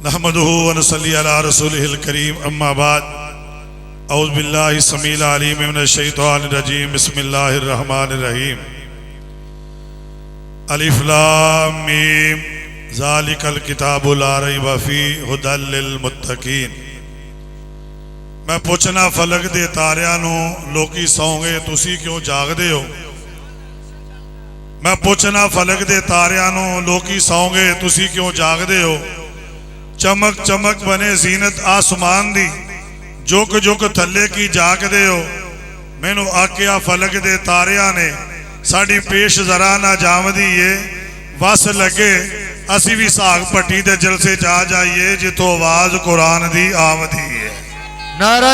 نحمده ونصلي على رسوله الكريم اما بعد اعوذ باللہ السمیع العلیم من الشیطان الرجیم بسم اللہ الرحمن الرحیم الف لام میم ذالک الکتاب لا ریب فیہ ھدی للمتقین۔ میں پوچھنا فلک دے تاریاں نو لوکی سوں گے تسی کیوں جاگ دے ہو؟ میں پوچھنا فلک دے تاریاں نو لوکی سوں گے تسی کیوں جاگ دے ہو؟ چمک چمک بنے زینت آسمان دی جوک جوک تھلے کی جاگ دے ہو۔ مینو آکیا فلک دے تاریاں نے ساڑی پیش ذرا نہ جام دیئے وس لگے اسی بھی ساگ پٹی دے جلسے جا جائیے جتو آواز قرآن دی آمدی ہے۔ نعرہ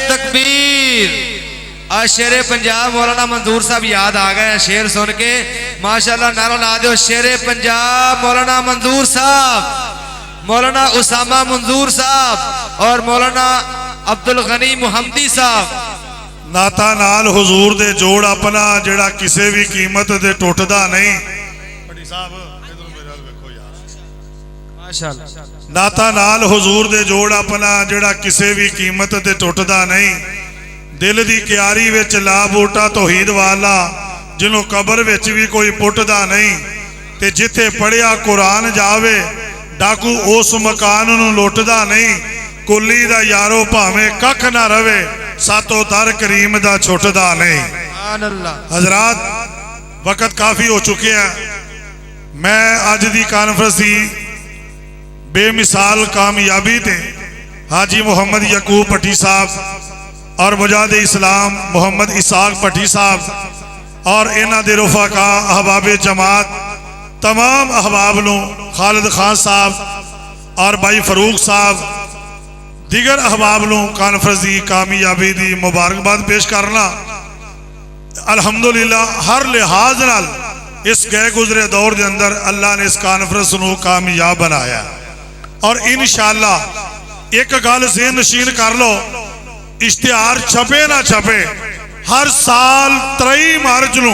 تکبیر۔ آج شیر پنجاب مولانا منظور صاحب یاد آگئے ہیں شیر سن کے ماشاءاللہ نعرہ لا دے شیر پنجاب مولانا منظور صاحب، مولانا اسامہ منظور صاحب اور مولانا عبدالغنی محمدی صاحب۔ ناتا نال حضور دے جوڑ اپنا جڑا کسے بھی قیمت دے ٹوٹدا نہیں۔ ناتا نال حضور دے جوڑ اپنا جڑا کسے بھی قیمت دے ٹوٹدا نہیں۔ دل دی کیاری وچ لا بوٹا توحید والا جنوں قبر وچ بھی کوئی پٹدا نہیں۔ تے جتھے پڑھیا قرآن جاوے ڈاکو اس مکان نو لوٹدا نہیں۔ کلی دا یارو پاویں ککھ نہ روے ساتو در کریم دا چھوٹدا نہیں۔ حضرات وقت کافی ہو چکے ہیں۔ میں آج دی کانفرنس دی بے مثال کامیابی تے حاجی محمد یعقوب پٹھی صاحب اور مجاہد اسلام محمد اسحاق پٹھی صاحب اور انہاں دے رفقا احباب جماعت تمام احباب نو خالد خان صاحب اور بھائی فاروق صاحب دیگر احباب نو کانفرنس دی کامیابی دی مبارکباد پیش کرنا۔ الحمدللہ ہر لحاظ نال اس گئے گزرے دور دے اندر اللہ نے اس کانفرنس نو کامیاب بنایا اور انشاءاللہ ایک گل ذہن نشین کر لو، اشتہار چھپے نہ چھپے ہر سال 23 مارچ نو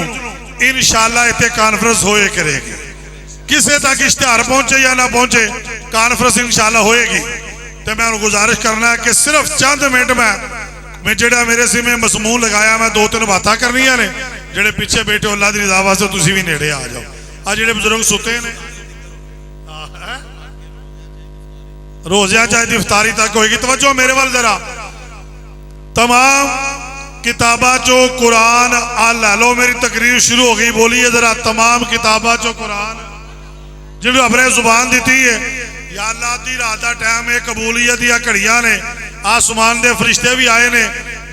انشاءاللہ ایتے کانفرنس ہوئے کرے گی۔ کسے تک اشتہار پہنچے یا نہ پہنچے کانفرنس انشاءاللہ ہوئے گی۔ تو میں انہوں گزارش کرنا ہے کہ صرف چند منٹ میں جڑا میرے سے میں مسمون لگایا میں 2-3 باتاں کرنی ہے جڑے پیچھے بیٹھے اللہ دی رضا واسطے تسی بھی نیڑے آ جاؤ۔ آج جڑے بزرگ ستے ہیں روزیاں چاہے افطاری تک ہوئے گی۔ توجہ میرے وال ذرا تمام کتابہ چو قرآن آلہ لو میری تقریر شروع ہو گئی بولیے ذرا تمام کتابہ چو قرآن جنہوں اپنے زبان دیتی ہے یا اللہ دی راتہ ٹائم ہے قبولیت یا کڑیاں نے آسمان دے فرشتے بھی آئے نے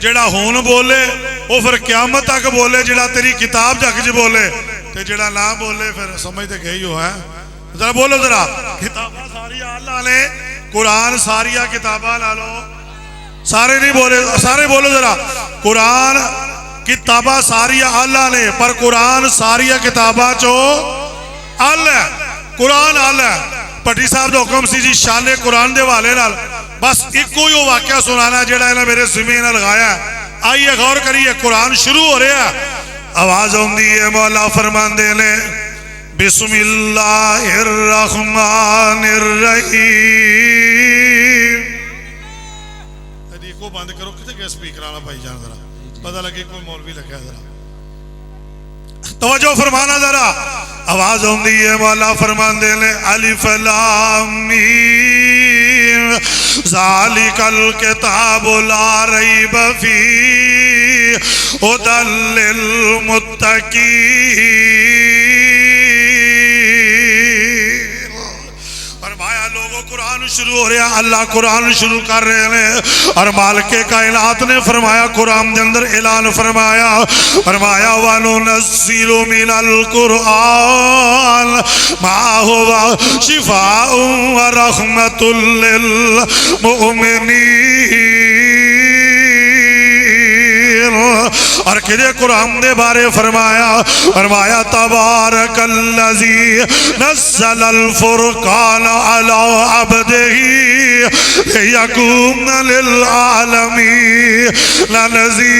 جڑا ہون بولے وہ پھر قیامت تک بولے جڑا تیری کتاب جاک جی بولے تے جڑا نہ بولے پھر سمجھتے گئی ہو ہیں ذرا بولو ذرا کتابہ ساری اللہ نے قرآن ساریہ کتابہ نہ لو سارے نہیں بولے سارے بولو ذرا قرآن کتابہ ساریہ اللہ نے پر قرآن ساریہ کتابہ چو اللہ قرآن اللہ پٹھی صاحب دو حکم سی جی شان قرآن دے والے نال بس ایک کوئی وہ واقعہ سنانا جڑا ہے میرے زمین لگایا ہے۔ آئیے غور کریے قرآن شروع ہو رہا ہے آواز ہوندی ہے مولا فرمان دے لے بسم اللہ الرحمن الرحیم۔ کو بند کرو کتے گئے سپیکر آنا بھائی جان ذرا پتہ لگے کوئی مولوی لگا ہے ذرا توجہ فرمانا ذرا آواز ہوندی ہے مولا فرمان دے لے الف لام میم ذالک الکتاب لا ریب فیہ ھدی للمتقین۔ فرمایا لوگوں قرآن شروع ہو رہا اللہ قرآن شروع کر رہے ہیں اور مالک کائنات نے فرمایا قرآن دے اندر اعلان فرمایا وَنُنَزِّلُ مِنَ الْقُرْآنِ مَا هُوَ شِفَاءٌ وَرَحْمَةٌ لِّلْمُؤْمِنِينَ۔ اور کدے قرآن دے بارے فرمایا تبارک الذی نزل الفرقان علی عبدہ لیکون للعالمین نذیرا۔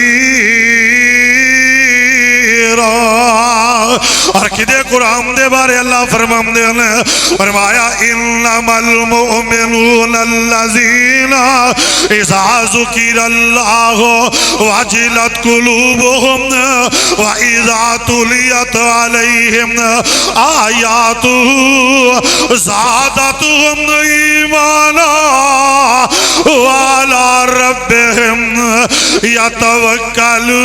اور کدے قرآن دے بارے اللہ فرماندے نے فرمایا انما المؤمنون الذین اذا ذکر اللہ وجلت قلوبهم واذا تلیت علیہم آیاتہ زادتهم ایمانا وعلی ربهم یتوکلون۔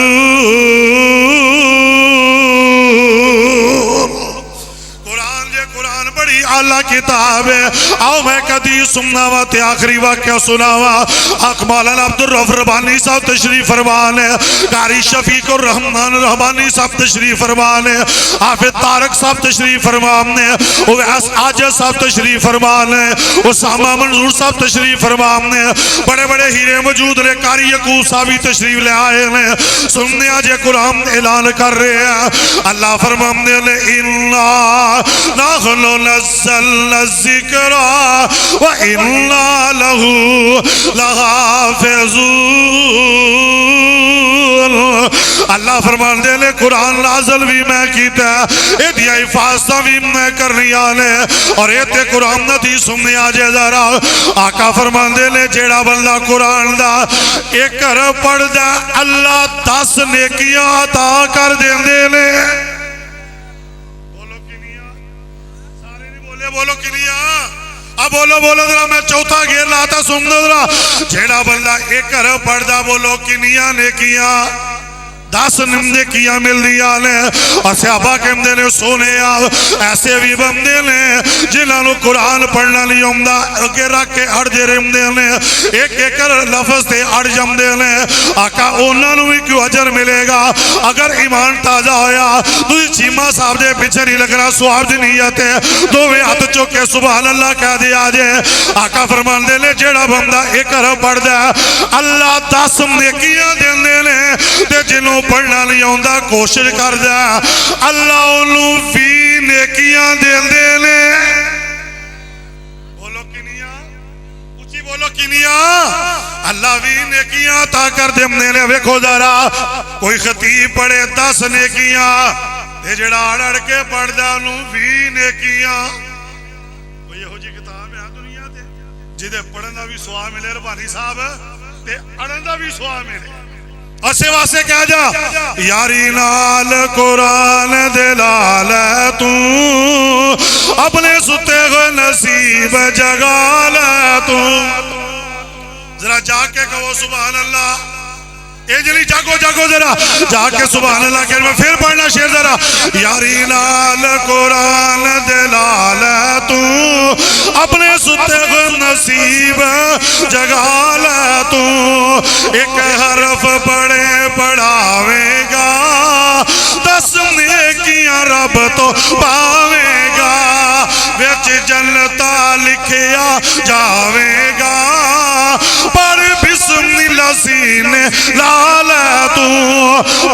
قرآن بڑی اعلیٰ کتاب ہے۔ آؤ میں قدیس سناوا تے آخری واقعہ سناوا۔ حق مولانا عبدالرؤف ربانی صاحب تشریف فرمان ہے، قاری شفیق الرحمن رحمانی صاحب تشریف فرمان ہے، حافظ طارق صاحب تشریف فرمان ہے، اویس عاجز صاحب تشریف فرمان ہے، اسامہ منظور صاحب تشریف فرمان ہے، بڑے بڑے ہیرے موجود نے، قاری یعقوب صاحب بھی تشریف لے آئے ہیں۔ سننے آج قرآن اعلان کر رہے ہیں، اللہ فرمانے نے اِنَّا نَحْنُ نَزَّلْنَا الذِّكْرَ وَإِنَّا لَهُ لَحَافِظُونَ۔ اللہ فرمان دے لے قرآن نازل بھی میں کیتا ہے، ایدیا حفاظتہ بھی میں کرنی آلے، اور ایتے قرآن ندی سننے آجے ذرا۔ آقا فرمان دے لے جیڑا بندہ قرآن دا ایک کر پڑھ دا اللہ 10 نیکیاں عطا کر دے لے۔ بولو کنیا، اب بولو ذرا، میں چوتھا گھیر لاتا سن ذرا۔ جیڑا بندہ ایک کر پڑھ دا بولو کنیا نیکیاں 10 نیکیاں مل دیا نے۔ اور صحابہ کے بندے نے سونے ایسے بھی بندے نے جنہاں نو قرآن پڑھنا نہیں ہوندہ، اگے رکھ کے اڑ دے رہے نے، ایک ایک لفظ تے اڑ جمدے نے۔ آقا انہاں نو بھی کیوں اجر ملے گا؟ اگر ایمان تازہ ہویا تو چیمہ صاحب دے پیچھے نہیں لگنا، سواب دی نیت ہے، دوویں ہاتھ چوکے سبحان اللہ کہہ دیا جے۔ آقا فرمان دے لے جیڑا بندہ ایک کر پڑھ دے اللہ 10 نیکیاں دیندے نے، تے جنہوں پڑھنا نہیں ہوندہ کوشش کر دے اللہ انہوں بھی نیکیاں دیندے نے۔ بولو کنیا، اچھی بولو کنیا، اللہ بھی نیکیاں عطا کر دیندے نے۔ ویکھو ذرا کوئی خطیب پڑھے 10 نیکیاں، تے جڑا اڑ کے پڑھ دے انہوں بھی نیکیاں۔ کوئی ہو جی کتاب ہے دنیا تے جدے پڑھنا بھی سوا ملے ربانی صاحب تے اڑنا بھی سوا ملے۔ اسے واسے کہہ جا یاری نال قرآن دلال تو اپنے ستے گو نصیب جگال تو۔ ذرا جا کے کہو سبحان اللہ، اے جلی جاگو ذرا جا کے سبحان اللہ کہہ میں پھر پڑھنا شیر ذرا۔ یاری نال قرآن دلال تو اپنے ستے گو نصیب جگال تو۔ ایک حرف پڑھے پڑھاوے گا 10 نیکیاں رب تو پاوے گا، وچ جنتا لکھیا جاوے گا، پر بسم اللہ سینے لال تو۔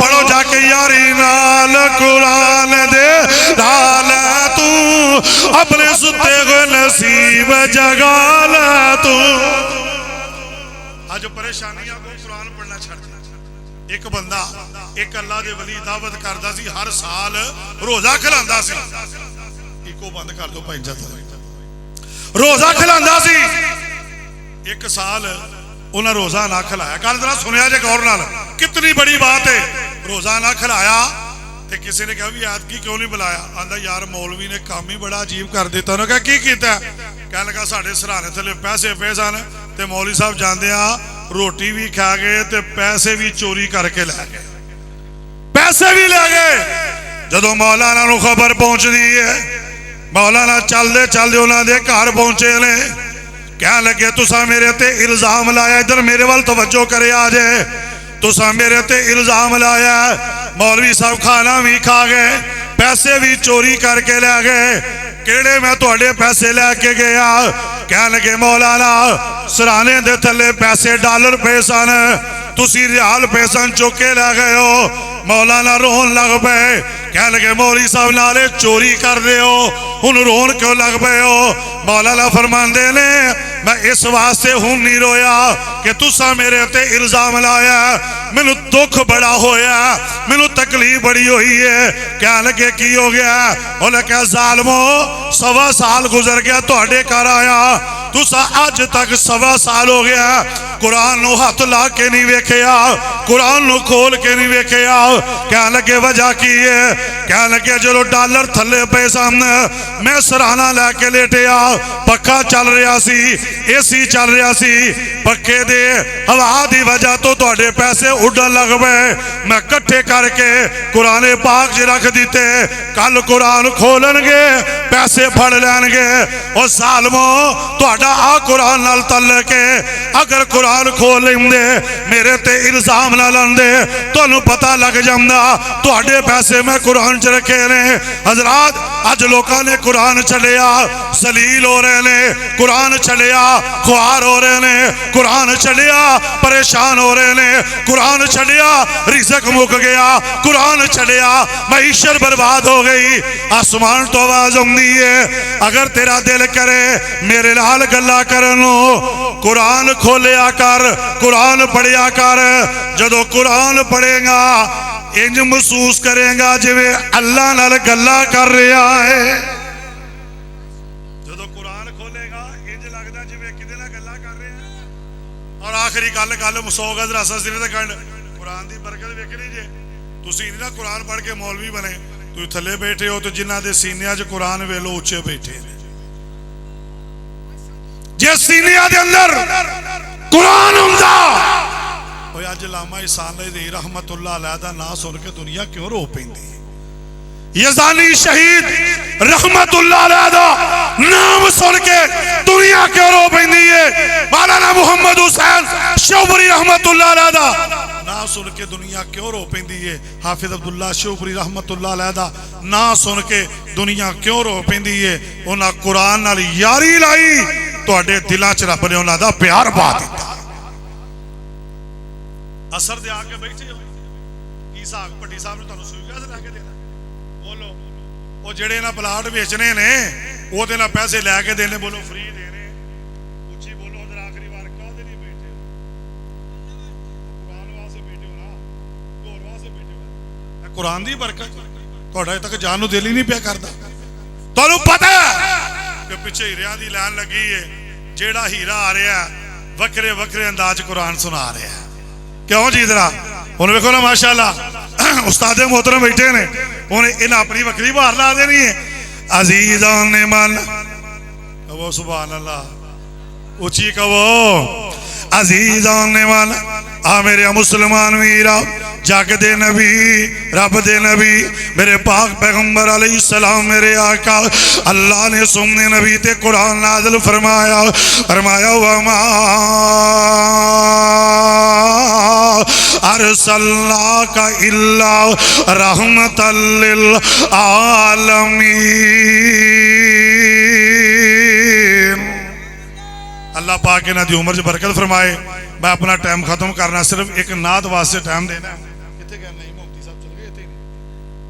پڑھو جا کے یاری نال قرآن دے لال تو اپنے ستے کو نصیب جگال تو۔ آج پریشانیاں کو قرآن پڑھنا چھڑ دیا۔ ایک بندہ ایک اللہ دے ولی دعوت کردہ سی، ہر سال روزہ کھلاندہ سی، ایکو بند کر دو پہنچا تھا، روزہ کھلاندہ سی۔ ایک سال انہیں روزہ نہ کھلایا، کل ذرا سنیا جے غور نال، کتنی بڑی بات ہے۔ روزہ نہ کھلایا تے کسی نے کہا بھی آدکی کیوں نہیں بلایا؟ آندہ یار مولوی نے کام ہی بڑا عجیب کر دیتا۔ انہوں نے کہا کی کیتا ہے؟ کہنے لگا ساڑھے سرانے تھلے پیسے آنے تے مولوی صاحب جاندے ہاں روٹی بھی کھا گئے تے پیسے بھی چوری کر کے لے گئے، پیسے بھی لے گئے۔ جدو مولانا نو خبر پہنچ دی ہے، مولانا چل دے انہاں دے گھر پہنچے نے، کہنے لگے تسا میرے تے الزام لایا، ادھر میرے وال توجہ کرے آجے، تسا میرے تے الزام لایا، مولوی صاحب کھانا بھی کھا گئے، پیسے بھی چوری کر کے لے گئے، کیڑے میں توڑے پیسے لے کے گیا؟ کہنے لگے مولانا سرانے دے تھلے پیسے ڈالر پیسان، تسی ریال پیسان چوکے لے گئے ہو۔ مولانا رون لگ پے کہہ لگے مولوی صاحب نالے چوری کر دے ہو ہن رون کیوں لگ پے ہو مولانا فرماندے نے میں اس واسطے ہوں نہیں رویا کہ تسا میرے تے الزام لایا مینو دکھ بڑا ہویا مینو تکلیف بڑی ہوئی ہے کہہ لگے کی ہو گیا انہیں کہا ظالمو 1.25 سال گزر گیا تہاڈے گھر آیا تسا اج تک 1.25 سال ہو گیا قرآن نو ہاتھ لا کے نہیں ویکھیا قرآن نو کھول کے نہیں ویکھیا کہہ لگے وجہ کی ہے کہہ لگے جلو ڈالر تھلے پے سامنے میں سرانہ لے کے لیٹیا پکھا چل رہا سی اے سی چل رہا سی پکھے دے ہوا دی وجہ تو تہاڈے پیسے اڈن لگ پے میں کٹھے کر کے قرآن پاک جی رکھ دیتے کل قرآن کھولن گے پیسے پھڑ لین گے اور ظالمو تہاڈا آ قرآن نال تعلق ہے اگر قرآن کھول لیندے میرے تے الزام نہ لاندے تانوں پتہ لگ جاندا تہاڈے پیسے میں قرآن چ رکھے نے حضرات اج لوکاں نے قرآن چلیا ذلیل ہو رہے نے قرآن چلیا خوار ہو رہے نے قرآن چلیا پریشان ہو رہے نے قرآن چلیا رزق مک گیا قرآن چلیا معیشت برباد ہو گئی آسمان تو آواز آندی ہے اگر تیرا دل کرے میرے نال گلا کرنو قرآن کھولیا کر قرآن پڑھیا کر جدو قرآن پڑھے گا انج محسوس کرے گا جویں اللہ نال گلا کر رہا ہے جدو قرآن کھولے گا انج لگدا جویں کدے نال گلا کر رہے ہیں اور آخری گل 100 گز راسا سر تے کھڑ قرآن دی برکت ویکھنی جے تسی نہیں نا قرآن پڑھ کے مولوی بنے تو تھلے بیٹھے ہو تو جنہاں دے سینیاں چ قرآن ویلو اچے بیٹھے نے جے سینیاں دے اندر قرآن ہوندا اوے اج علامہ احسان علی رحمت اللہ علیہ دا نام سن کے دنیا کیوں رو پیندی یزانی شہید رحمت اللہ علیہ دا نام سن کے دنیا کیوں رو پیندی ہے مولانا محمد حسین شوبری رحمت اللہ علیہ دا نام سن کے دنیا کیوں رو پیندی ہے حافظ عبداللہ شوبری رحمت اللہ علیہ دا نام سن کے دنیا کیوں رو پیندی ہے انہاں قرآن نال یاری لائی تہاڈے دلاں چ رب نے انہاں دا پیار پا دتا اثر دے آ کے بیٹھے ہو کی صاحب پٹی صاحب نے تانوں سوئی پیسے لے کے دینا بولو وہ جڑے نہ پلاٹ بیچنے نے وہ دے نہ پیسے لے کے دینے بولو فری دے رہے اچھی بولو ادھر آخری بار کہو دے نہیں بیٹھے قرآن واسطے بیٹھے ہو نا گور واسطے بیٹھے ہو قرآن دی برکت تہاڈا تک جان نو دل ہی نہیں پیا کردا تانوں پتہ ہے کہ پیچھے ہیریاں دی لائن لگی ہے جیڑا ہیرا آ رہا ہے وکرے وکرے انداز قرآن سنا رہا ہے کیوں جی ادھر انہوں دیکھو نا ماشاءاللہ استاد محترم بیٹھے نے انہیں اپنی وکری باہر لا دینی ہے عزیزان نے من کہو سبحان اللہ اچھی کہو عزیزان نے من آ میرے مسلمان ویرا جگ دے نبی رب دے نبی میرے پاک پیغمبر علیہ السلام میرے آقا اللہ نے سننے نبی تے قرآن نازل فرمایا وما ارسلناک الا رحمت للعالمین اللہ پاک انہاں دی عمر چ برکت فرمائے میں اپنا ٹائم ختم کرنا صرف ایک نعت واسطے ٹائم دینا ہے کتنے گئے نہیں مفتی صاحب چل گئے تھے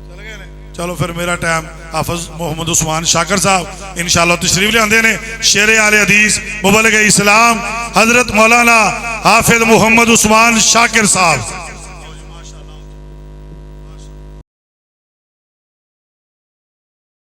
چل گئے نہیں چلو پھر میرا ٹائم حافظ محمد عثمان شاکر صاحب انشاءاللہ تشریف لے آندے نے شیر اہل حدیث مبلغ اسلام حضرت مولانا حافظ محمد عثمان شاکر صاحب